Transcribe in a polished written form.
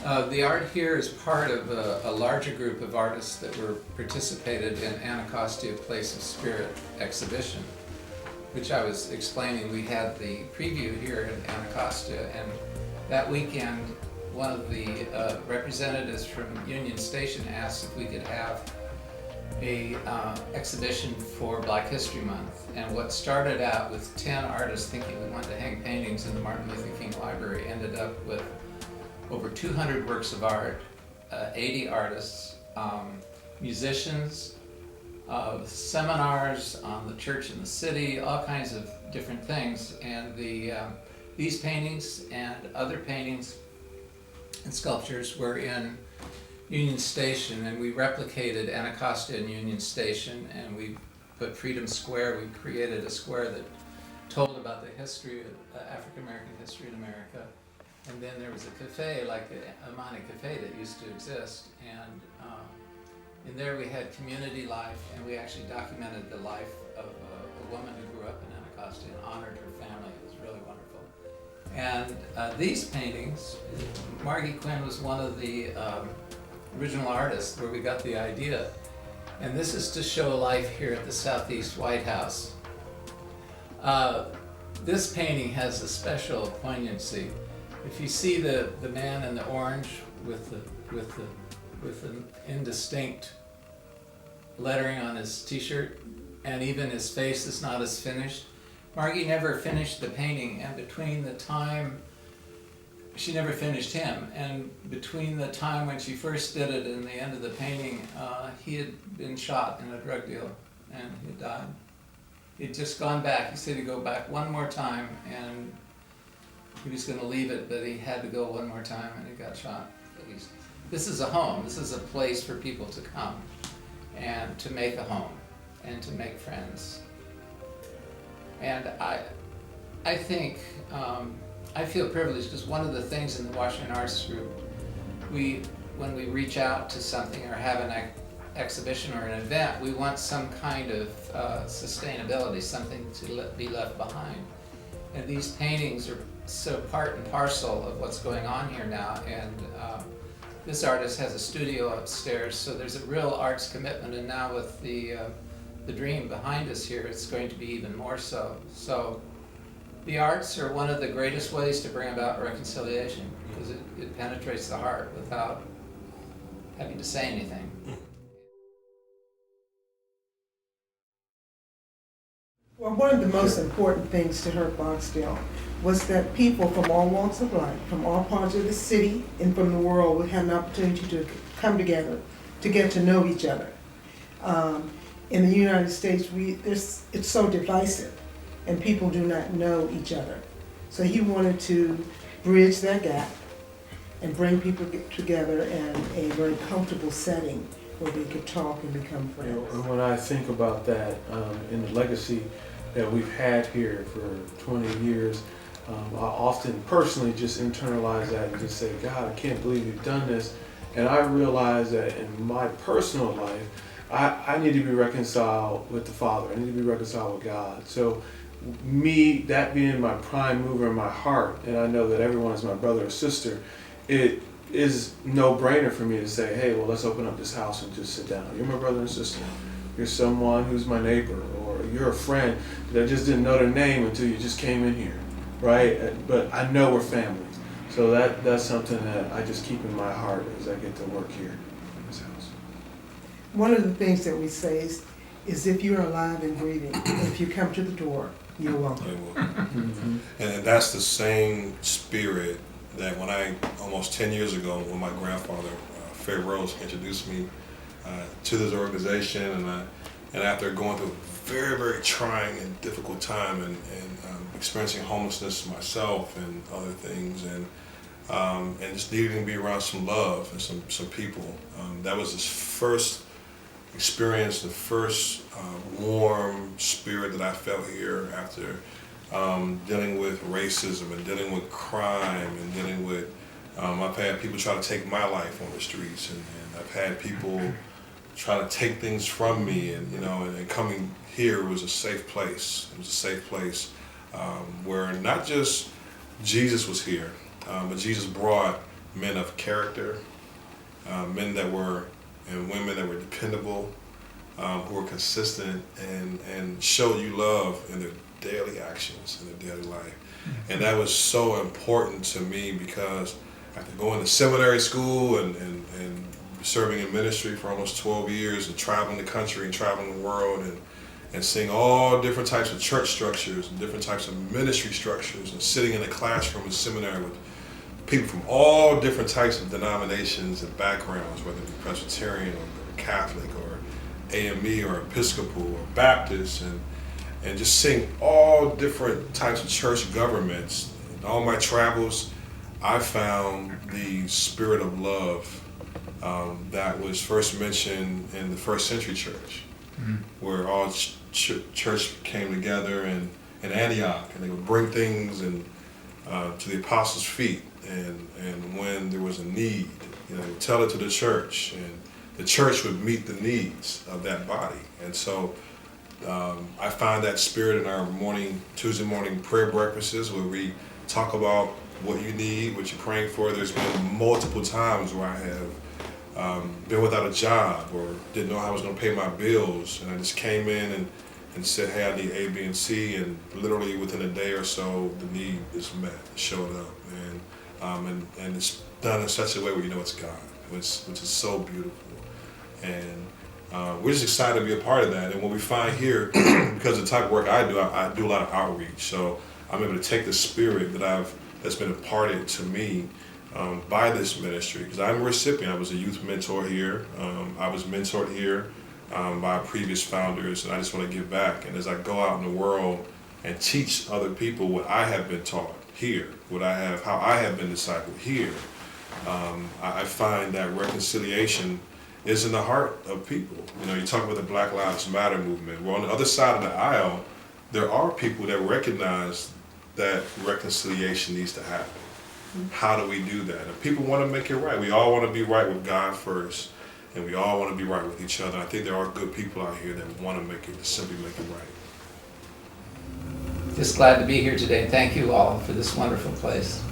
The art here is part of a larger group of artists that were participated in Anacostia Place of Spirit exhibition, which I was explaining. We had the preview here in Anacostia, and that weekend one of the representatives from Union Station asked if we could have a exhibition for Black History Month. And what started out with 10 artists thinking we wanted to hang paintings in the Martin Luther King Library ended up with over 200 works of art, 80 artists, musicians, seminars on the church and the city, all kinds of different things. And these paintings and other paintings and sculptures were in Union Station, and we replicated Anacostia and Union Station, and we put Freedom Square. We created a square that told about the history of African American history in America. And then there was a cafe, like the Amani Cafe, that used to exist. And in there we had community life, and we actually documented the life of a woman who grew up in Anacostia and honored her family. It was really wonderful. And these paintings, Margie Quinn was one of the original artists where we got the idea. And this is to show life here at the Southeast White House. This painting has a special poignancy. If you see the man in the orange with the indistinct lettering on his t-shirt, and even his face is not as finished, Margie never finished the painting, and between the time she never finished him, and between the time when she first did it and the end of the painting, he had been shot in a drug deal and he died. He'd just gone back. He said he'd go back one more time, and he was going to leave it, but he had to go one more time, and he got shot. This is a home. This is a place for people to come and to make a home and to make friends. And I think I feel privileged because one of the things in the Washington Arts Group, when we reach out to something or have an exhibition or an event, we want some kind of sustainability, something to be left behind. And these paintings are so part and parcel of what's going on here now. And this artist has a studio upstairs, so there's a real arts commitment. And now with the dream behind us here, it's going to be even more so. So the arts are one of the greatest ways to bring about reconciliation, because it penetrates the heart without having to say anything. Well, one of the most important things to her, Barksdale, was that people from all walks of life, from all parts of the city and from the world, would have an opportunity to come together to get to know each other. In the United States, it's so divisive, and people do not know each other. So he wanted to bridge that gap and bring people together in a very comfortable setting where they could talk and become friends. And when I think about that, in the legacy that we've had here for 20 years, I often personally just internalize that and just say, God, I can't believe you've done this. And I realize that in my personal life, I need to be reconciled with the Father. I need to be reconciled with God. So me, that being my prime mover in my heart, and I know that everyone is my brother or sister, it is no-brainer for me to say, hey, well, let's open up this house and just sit down. You're my brother and sister. You're someone who's my neighbor, or you're a friend that just didn't know their name until you just came in here, right? But I know we're family. So that's something that I just keep in my heart as I get to work here in this house. One of the things that we say is if you're alive and breathing, if you come to the door, you're welcome. You're welcome. And that's the same spirit that when almost 10 years ago, when my grandfather, Fair Rose, introduced me to this organization, and after going through a very, very trying and difficult time and experiencing homelessness myself and other things, and just needing to be around some love and some people. That was his first experience, the first warm spirit that I felt here after dealing with racism and dealing with crime and dealing with, I've had people try to take my life on the streets, and I've had people try to take things from me, and coming here was a safe place. It was a safe place where not just Jesus was here, but Jesus brought men of character, men that were, and women that were dependable, who were consistent and showed you love in their daily actions, in their daily life. And that was so important to me because after going to seminary school and serving in ministry for almost 12 years and traveling the country and traveling the world and seeing all different types of church structures and different types of ministry structures and sitting in a classroom in seminary with people from all different types of denominations and backgrounds, whether it be Presbyterian or Catholic or AME or Episcopal or Baptist, and just seeing all different types of church governments. In all my travels, I found the spirit of love that was first mentioned in the first century church, where all church came together in Antioch, and they would bring things to the apostles' feet, and when there was a need, they would tell it to the church, and the church would meet the needs of that body. And so I find that spirit in our Tuesday morning prayer breakfasts, where we talk about what you need, what you're praying for. There's been multiple times where I have been without a job or didn't know how I was going to pay my bills, and I just came in and said, hey, I need A, B, and C, and literally within a day or so, the need is met, showed up, and it's done in such a way where you know it's God, which is so beautiful. And we're just excited to be a part of that. And what we find here, because of the type of work I do a lot of outreach. So I'm able to take the spirit that's been imparted to me by this ministry, because I'm a recipient. I was a youth mentor here. I was mentored here by previous founders, and I just want to give back. And as I go out in the world and teach other people what I have been taught here, how I have been discipled here, I find that reconciliation is in the heart of people. You talk about the Black Lives Matter movement. Well, on the other side of the aisle, there are people that recognize that reconciliation needs to happen. How do we do that? And people want to make it right. We all want to be right with God first, and we all want to be right with each other. I think there are good people out here that want to simply make it right. Just glad to be here today. Thank you all for this wonderful place.